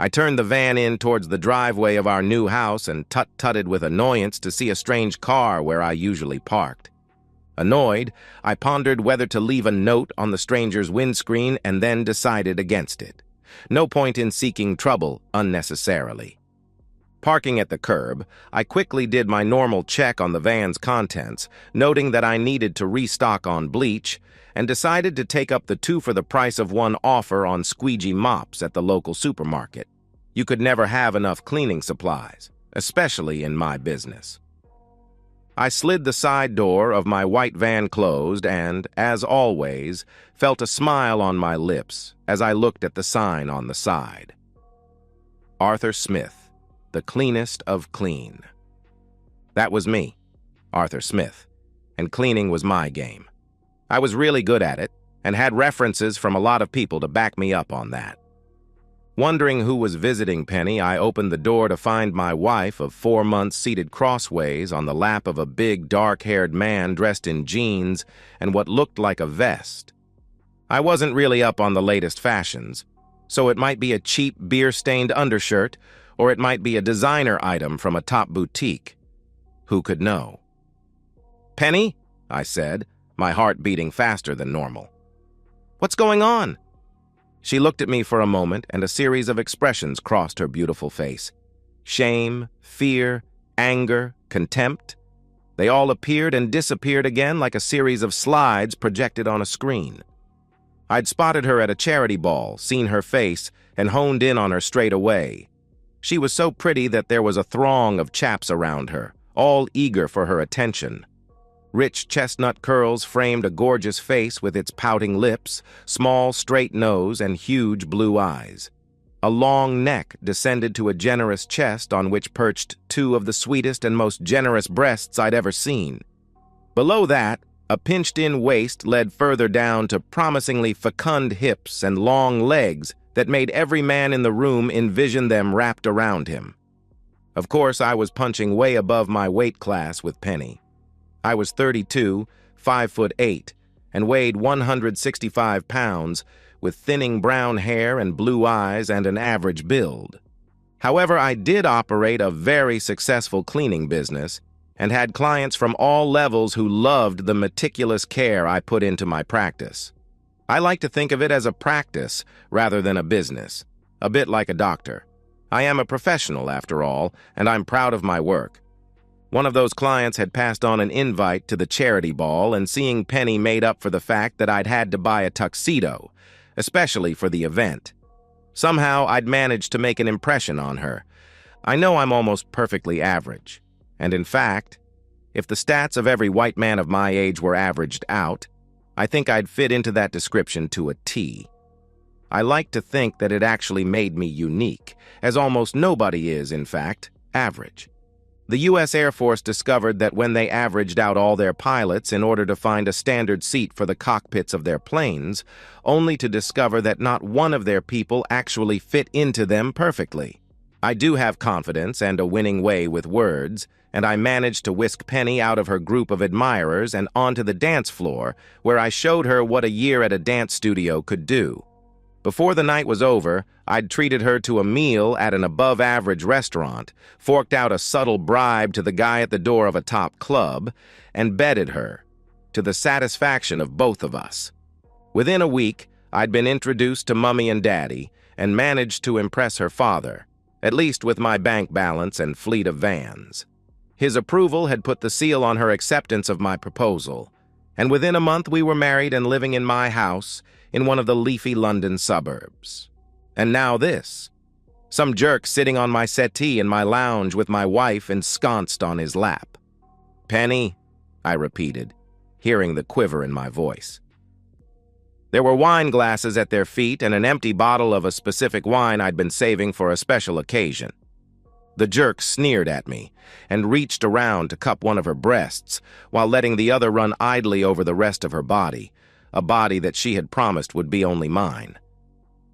I turned the van in towards the driveway of our new house and tut-tutted with annoyance to see a strange car where I usually parked. Annoyed, I pondered whether to leave a note on the stranger's windscreen and then decided against it. No point in seeking trouble unnecessarily. Parking at the curb, I quickly did my normal check on the van's contents, noting that I needed to restock on bleach, and decided to take up the 2 for the price of 1 offer on squeegee mops at the local supermarket. You could never have enough cleaning supplies, especially in my business. I slid the side door of my white van closed and, as always, felt a smile on my lips as I looked at the sign on the side. Arthur Smith, the cleanest of clean. That was me, Arthur Smith, and cleaning was my game. I was really good at it and had references from a lot of people to back me up on that. Wondering who was visiting Penny, I opened the door to find my wife of 4 months seated crossways on the lap of a big, dark-haired man dressed in jeans and what looked like a vest. I wasn't really up on the latest fashions, so it might be a cheap, beer-stained undershirt, or it might be a designer item from a top boutique. Who could know? "Penny?" I said, my heart beating faster than normal. "What's going on?" She looked at me for a moment, and a series of expressions crossed her beautiful face. Shame, fear, anger, contempt. They all appeared and disappeared again like a series of slides projected on a screen. I'd spotted her at a charity ball, seen her face, and honed in on her straight away. She was so pretty that there was a throng of chaps around her, all eager for her attention. Rich chestnut curls framed a gorgeous face with its pouting lips, small straight nose, and huge blue eyes. A long neck descended to a generous chest on which perched 2 of the sweetest and most generous breasts I'd ever seen. Below that, a pinched-in waist led further down to promisingly fecund hips and long legs that made every man in the room envision them wrapped around him. Of course, I was punching way above my weight class with Penny. I was 32, 5'8", and weighed 165 pounds, with thinning brown hair and blue eyes and an average build. However, I did operate a very successful cleaning business and had clients from all levels who loved the meticulous care I put into my practice. I like to think of it as a practice rather than a business, a bit like a doctor. I am a professional, after all, and I'm proud of my work. One of those clients had passed on an invite to the charity ball, and seeing Penny made up for the fact that I'd had to buy a tuxedo, especially for the event. Somehow, I'd managed to make an impression on her. I know I'm almost perfectly average, and in fact, if the stats of every white man of my age were averaged out, I think I'd fit into that description to a T. I like to think that it actually made me unique, as almost nobody is, in fact, average. The U.S. Air Force discovered that when they averaged out all their pilots in order to find a standard seat for the cockpits of their planes, only to discover that not one of their people actually fit into them perfectly. I do have confidence and a winning way with words, and I managed to whisk Penny out of her group of admirers and onto the dance floor, where I showed her what a year at a dance studio could do. Before the night was over, I'd treated her to a meal at an above-average restaurant, forked out a subtle bribe to the guy at the door of a top club, and bedded her, to the satisfaction of both of us. Within a week, I'd been introduced to Mummy and Daddy, and managed to impress her father, at least with my bank balance and fleet of vans. His approval had put the seal on her acceptance of my proposal, and within a month we were married and living in my house in one of the leafy London suburbs. And now this. Some jerk sitting on my settee in my lounge with my wife ensconced on his lap. "Penny," I repeated, hearing the quiver in my voice. There were wine glasses at their feet and an empty bottle of a specific wine I'd been saving for a special occasion. The jerk sneered at me and reached around to cup one of her breasts while letting the other run idly over the rest of her body, a body that she had promised would be only mine.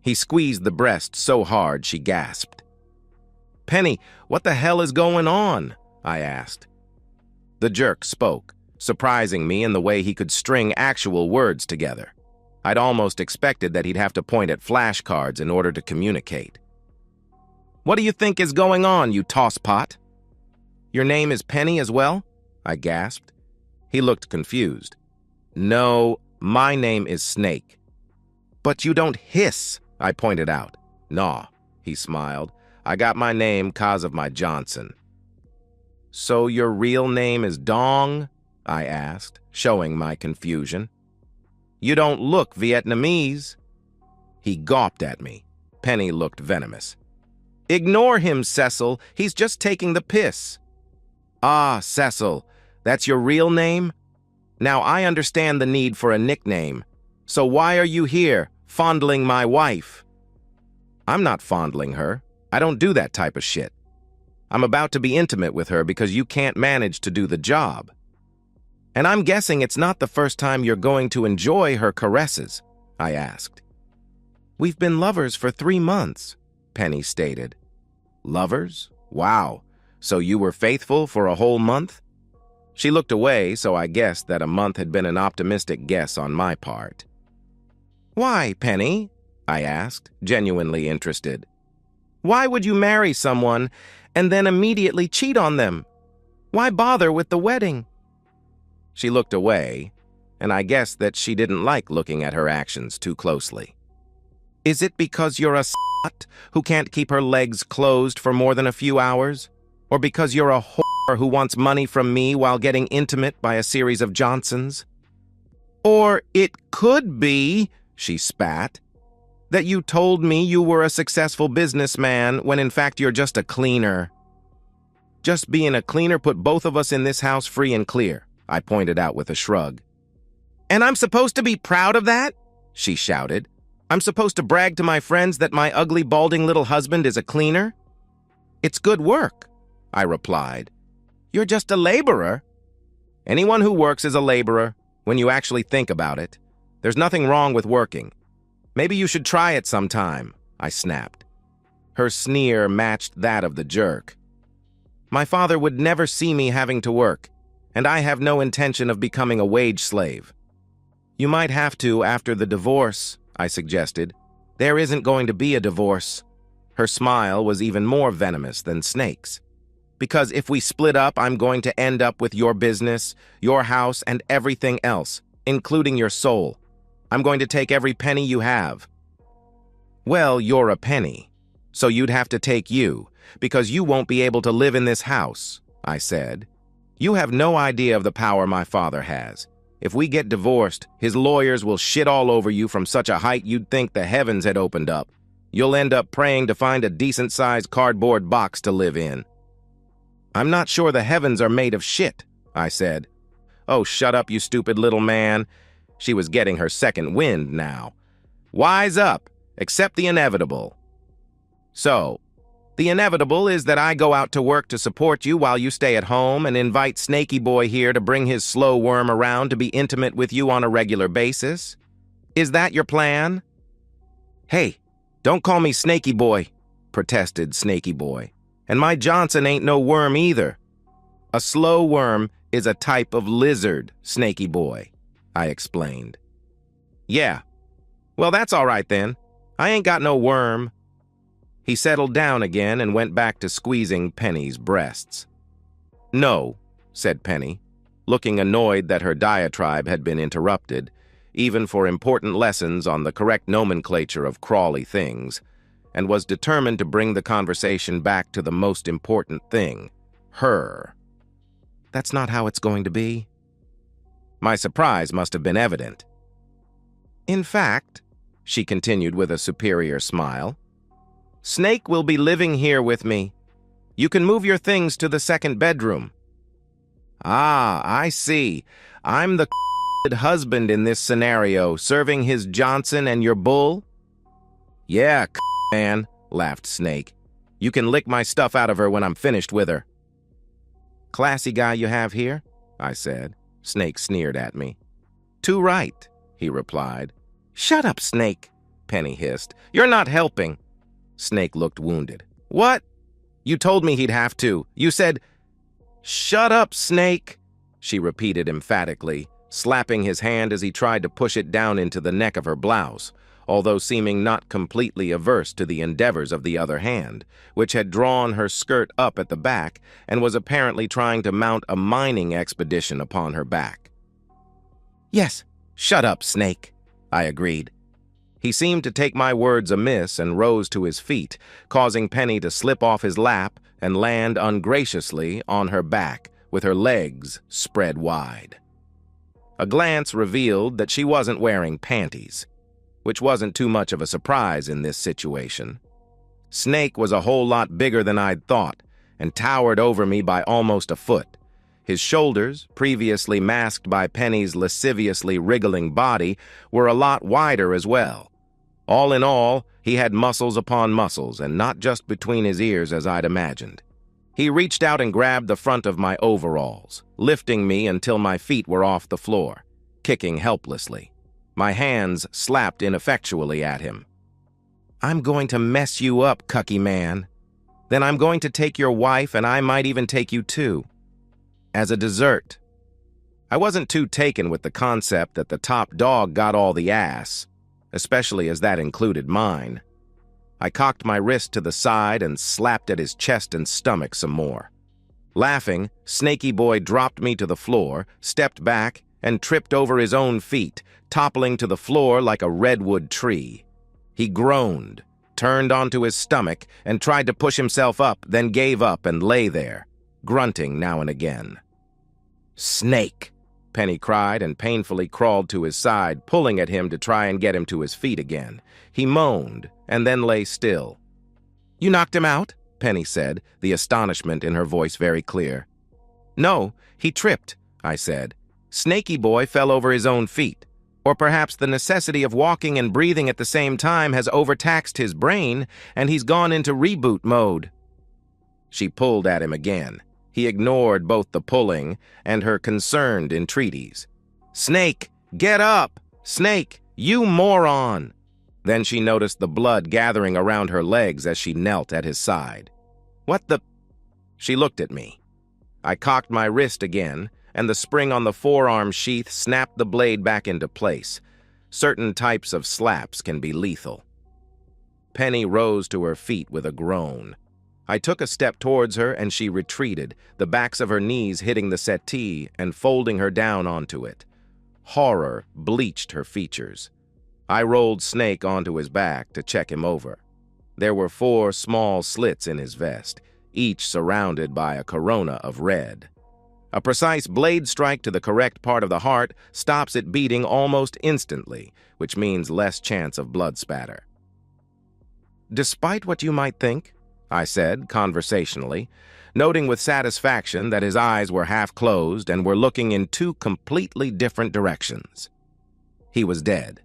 He squeezed the breast so hard she gasped. "Penny, what the hell is going on?" I asked. The jerk spoke, surprising me in the way he could string actual words together. I'd almost expected that he'd have to point at flashcards in order to communicate. What do you think is going on, you tosspot? Your name is Penny as well? I gasped. He looked confused. No, my name is Snake. But you don't hiss, I pointed out. Nah, he smiled. I got my name 'cause of my Johnson. So your real name is Dong? I asked, showing my confusion. You don't look Vietnamese. He gawped at me. Penny looked venomous. Ignore him, Cecil. He's just taking the piss. Ah, Cecil, that's your real name? Now I understand the need for a nickname. So why are you here, fondling my wife? I'm not fondling her. I don't do that type of shit. I'm about to be intimate with her because you can't manage to do the job. And I'm guessing it's not the first time you're going to enjoy her caresses, I asked. We've been lovers for 3 months, Penny stated. Lovers? Wow. So you were faithful for a whole month? She looked away, so I guessed that a month had been an optimistic guess on my part. Why, Penny? I asked, genuinely interested. Why would you marry someone and then immediately cheat on them? Why bother with the wedding? She looked away, and I guessed that she didn't like looking at her actions too closely. Is it because you're a slut who can't keep her legs closed for more than a few hours? Or because you're a whore who wants money from me while getting intimate by a series of Johnsons? Or it could be, she spat, that you told me you were a successful businessman when in fact you're just a cleaner. Just being a cleaner put both of us in this house free and clear, I pointed out with a shrug. And I'm supposed to be proud of that? She shouted. I'm supposed to brag to my friends that my ugly, balding little husband is a cleaner? It's good work, I replied. You're just a laborer. Anyone who works is a laborer, when you actually think about it. There's nothing wrong with working. Maybe you should try it sometime, I snapped. Her sneer matched that of the jerk. My father would never see me having to work, and I have no intention of becoming a wage slave. You might have to after the divorce, I suggested. There isn't going to be a divorce. Her smile was even more venomous than Snake's. Because if we split up, I'm going to end up with your business, your house, and everything else, including your soul. I'm going to take every penny you have. Well, you're a penny, so you'd have to take you, because you won't be able to live in this house, I said. You have no idea of the power my father has. If we get divorced, his lawyers will shit all over you from such a height you'd think the heavens had opened up. You'll end up praying to find a decent-sized cardboard box to live in. I'm not sure the heavens are made of shit, I said. Oh, shut up, you stupid little man. She was getting her second wind now. Wise up, accept the inevitable. So, the inevitable is that I go out to work to support you while you stay at home and invite Snaky Boy here to bring his slow worm around to be intimate with you on a regular basis? Is that your plan? Hey, don't call me Snaky Boy, protested Snaky Boy. And my Johnson ain't no worm either. A slow worm is a type of lizard, Snaky Boy, I explained. Yeah. Well, that's all right then. I ain't got no worm. He settled down again and went back to squeezing Penny's breasts. No, said Penny, looking annoyed that her diatribe had been interrupted, even for important lessons on the correct nomenclature of crawly things, and was determined to bring the conversation back to the most important thing, her. That's not how it's going to be. My surprise must have been evident. In fact, she continued with a superior smile, Snake will be living here with me. You can move your things to the second bedroom. Ah, I see. I'm the husband in this scenario, serving his Johnson and your bull? Yeah, man, laughed Snake. You can lick my stuff out of her when I'm finished with her. Classy guy you have here, I said. Snake sneered at me. Too right, he replied. Shut up, Snake, Penny hissed. You're not helping. Snake looked wounded. What? You told me he'd have to. You said, Shut up, Snake, she repeated emphatically, slapping his hand as he tried to push it down into the neck of her blouse. although seeming not completely averse to the endeavors of the other hand, which had drawn her skirt up at the back and was apparently trying to mount a mining expedition upon her back. "Yes, shut up, Snake," I agreed. He seemed to take my words amiss and rose to his feet, causing Penny to slip off his lap and land ungraciously on her back with her legs spread wide. A glance revealed that she wasn't wearing panties, which wasn't too much of a surprise in this situation. Snake was a whole lot bigger than I'd thought and towered over me by almost a foot. His shoulders, previously masked by Penny's lasciviously wriggling body, were a lot wider as well. All in all, he had muscles upon muscles, and not just between his ears as I'd imagined. He reached out and grabbed the front of my overalls, lifting me until my feet were off the floor, kicking helplessly. My hands slapped ineffectually at him. "I'm going to mess you up, cucky man. Then I'm going to take your wife, and I might even take you too. As a dessert." I wasn't too taken with the concept that the top dog got all the ass, especially as that included mine. I cocked my wrist to the side and slapped at his chest and stomach some more. Laughing, Snaky Boy dropped me to the floor, stepped back, and tripped over his own feet, toppling to the floor like a redwood tree. He groaned, turned onto his stomach, and tried to push himself up, then gave up and lay there, grunting now and again. "Snake!" Penny cried and painfully crawled to his side, pulling at him to try and get him to his feet again. He moaned and then lay still. "You knocked him out?" Penny said, the astonishment in her voice very clear. "No, he tripped," I said. "Snaky Boy fell over his own feet. Or perhaps the necessity of walking and breathing at the same time has overtaxed his brain, and he's gone into reboot mode." She pulled at him again. He ignored both the pulling and her concerned entreaties. "Snake, get up! Snake, you moron!" Then she noticed the blood gathering around her legs as she knelt at his side. "What the—" She looked at me. I cocked my wrist again, and the spring on the forearm sheath snapped the blade back into place. Certain types of slaps can be lethal. Penny rose to her feet with a groan. I took a step towards her and she retreated, the backs of her knees hitting the settee and folding her down onto it. Horror bleached her features. I rolled Snake onto his back to check him over. There were 4 small slits in his vest, each surrounded by a corona of red. A precise blade strike to the correct part of the heart stops it beating almost instantly, which means less chance of blood spatter. "Despite what you might think," I said conversationally, noting with satisfaction that his eyes were half closed and were looking in 2 completely different directions. He was dead.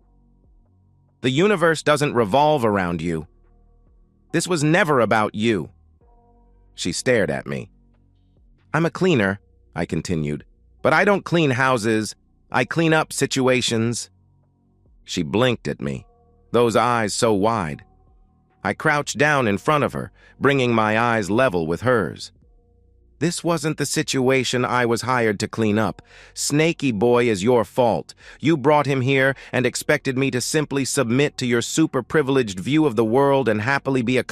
"The universe doesn't revolve around you. This was never about you." She stared at me. "I'm a cleaner," I continued, "but I don't clean houses. I clean up situations." She blinked at me, those eyes so wide. I crouched down in front of her, bringing my eyes level with hers. "This wasn't the situation I was hired to clean up. Snaky Boy is your fault. You brought him here and expected me to simply submit to your super-privileged view of the world and happily be a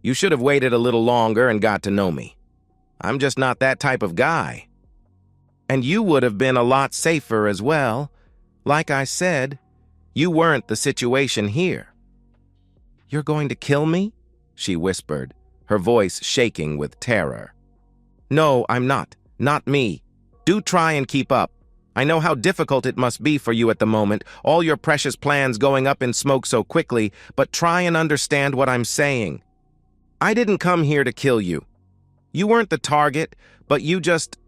You should have waited a little longer and got to know me. I'm just not that type of guy. And you would have been a lot safer as well. Like I said, you weren't the situation here." "You're going to kill me?" she whispered, her voice shaking with terror. "No, I'm not. Not me. Do try and keep up. I know how difficult it must be for you at the moment, all your precious plans going up in smoke so quickly, but try and understand what I'm saying. I didn't come here to kill you. You weren't the target, but you just,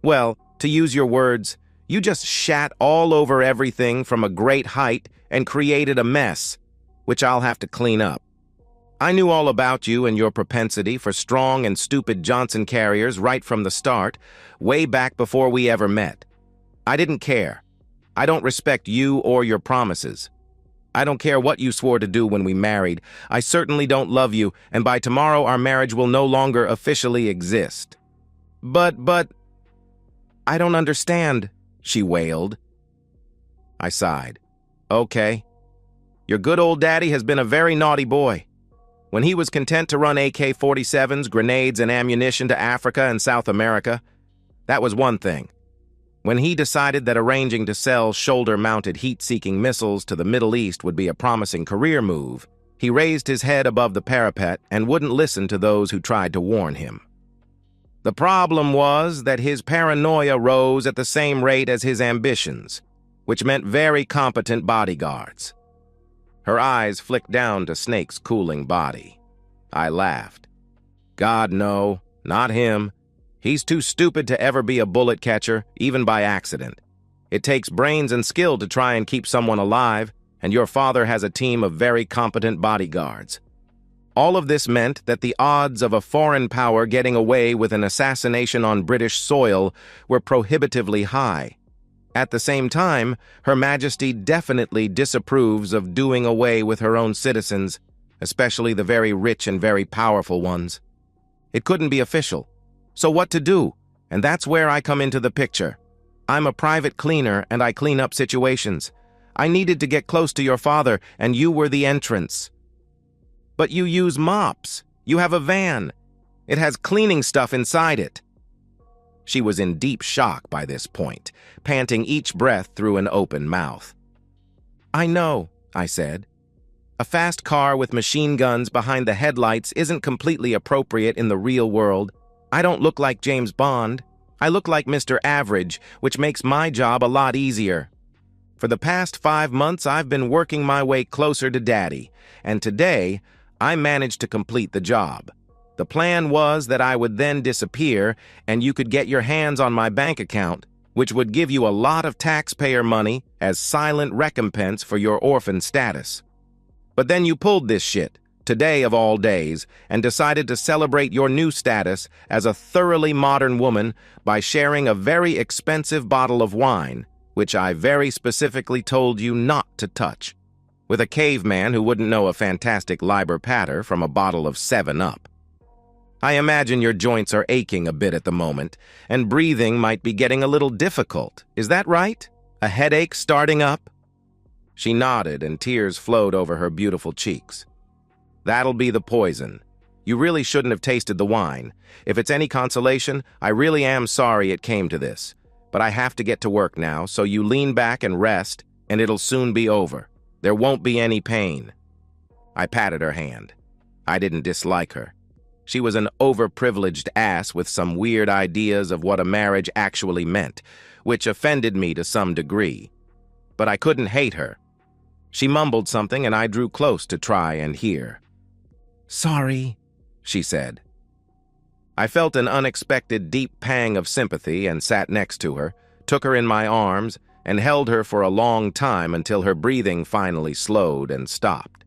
well, to use your words, you just shat all over everything from a great height and created a mess, which I'll have to clean up. I knew all about you and your propensity for strong and stupid Johnson carriers right from the start, way back before we ever met. I didn't care. I don't respect you or your promises. I don't care what you swore to do when we married. I certainly don't love you, and by tomorrow our marriage will no longer officially exist." But, I don't understand," she wailed. I sighed. "Okay, Your good old daddy has been a very naughty boy. When he was content to run AK-47s, grenades, and ammunition to Africa and South America, that was one thing. When he decided that arranging to sell shoulder-mounted heat-seeking missiles to the Middle East would be a promising career move, he raised his head above the parapet and wouldn't listen to those who tried to warn him. The problem was that his paranoia rose at the same rate as his ambitions, which meant very competent bodyguards. Her eyes flicked down to Snake's cooling body. I laughed. God, no, not him. He's too stupid to ever be a bullet catcher, even by accident. It takes brains and skill to try and keep someone alive, and your father has a team of very competent bodyguards. All of this meant that the odds of a foreign power getting away with an assassination on British soil were prohibitively high. At the same time, Her Majesty definitely disapproves of doing away with her own citizens, especially the very rich and very powerful ones. It couldn't be official. So what to do? And that's where I come into the picture. I'm a private cleaner and I clean up situations. I needed to get close to your father and you were the entrance. But you use mops. You have a van. It has cleaning stuff inside it. She was in deep shock by this point, panting each breath through an open mouth. I know, I said. A fast car with machine guns behind the headlights isn't completely appropriate in the real world. I don't look like James Bond. I look like Mr. Average, which makes my job a lot easier. For the past 5 months, I've been working my way closer to Daddy, and today, I managed to complete the job. The plan was that I would then disappear, and you could get your hands on my bank account, which would give you a lot of taxpayer money as silent recompense for your orphan status. But then you pulled this shit, today of all days, and decided to celebrate your new status as a thoroughly modern woman by sharing a very expensive bottle of wine, which I very specifically told you not to touch, with a caveman who wouldn't know a fantastic Liber Pater from a bottle of 7-Up. I imagine your joints are aching a bit at the moment, and breathing might be getting a little difficult. Is that right? A headache starting up? She nodded, and tears flowed over her beautiful cheeks. That'll be the poison. You really shouldn't have tasted the wine. If it's any consolation, I really am sorry it came to this. But I have to get to work now, so you lean back and rest, and it'll soon be over. There won't be any pain. I patted her hand. I didn't dislike her. She was an overprivileged ass with some weird ideas of what a marriage actually meant, which offended me to some degree. But I couldn't hate her. She mumbled something, and I drew close to try and hear. Sorry, she said. I felt an unexpected deep pang of sympathy and sat next to her, took her in my arms, and held her for a long time until her breathing finally slowed and stopped.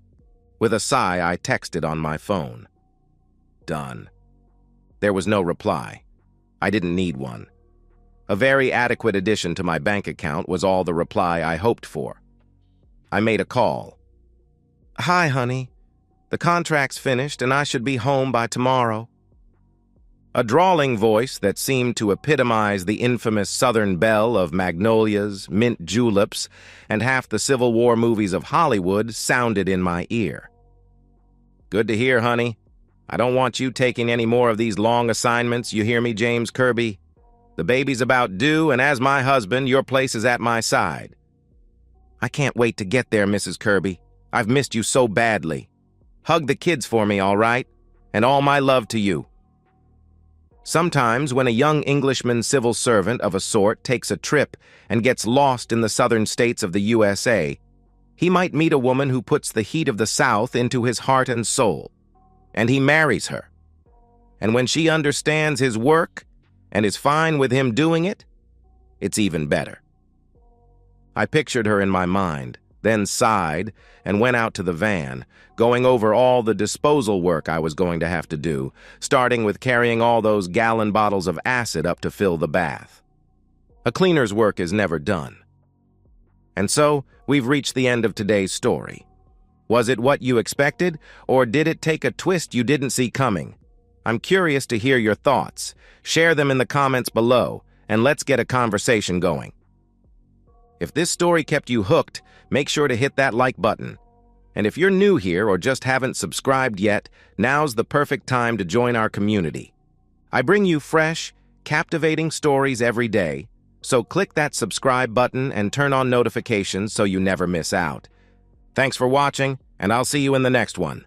With a sigh, I texted on my phone. Done. There was no reply. I didn't need one. A very adequate addition to my bank account was all the reply I hoped for. I made a call. Hi, honey. The contract's finished and I should be home by tomorrow. A drawling voice that seemed to epitomize the infamous Southern belle of magnolias, mint juleps, and half the Civil War movies of Hollywood sounded in my ear. Good to hear, honey. I don't want you taking any more of these long assignments, you hear me, James Kirby? The baby's about due, and as my husband, your place is at my side. I can't wait to get there, Mrs. Kirby. I've missed you so badly. Hug the kids for me, all right? And all my love to you. Sometimes when a young Englishman civil servant of a sort takes a trip and gets lost in the southern states of the USA, he might meet a woman who puts the heat of the South into his heart and soul, and he marries her. And when she understands his work and is fine with him doing it, it's even better. I pictured her in my mind, then sighed and went out to the van, going over all the disposal work I was going to have to do, starting with carrying all those gallon bottles of acid up to fill the bath. A cleaner's work is never done. And so, we've reached the end of today's story. Was it what you expected, or did it take a twist you didn't see coming? I'm curious to hear your thoughts. Share them in the comments below, and let's get a conversation going. If this story kept you hooked, make sure to hit that like button. And if you're new here or just haven't subscribed yet, now's the perfect time to join our community. I bring you fresh, captivating stories every day, so click that subscribe button and turn on notifications so you never miss out. Thanks for watching, and I'll see you in the next one.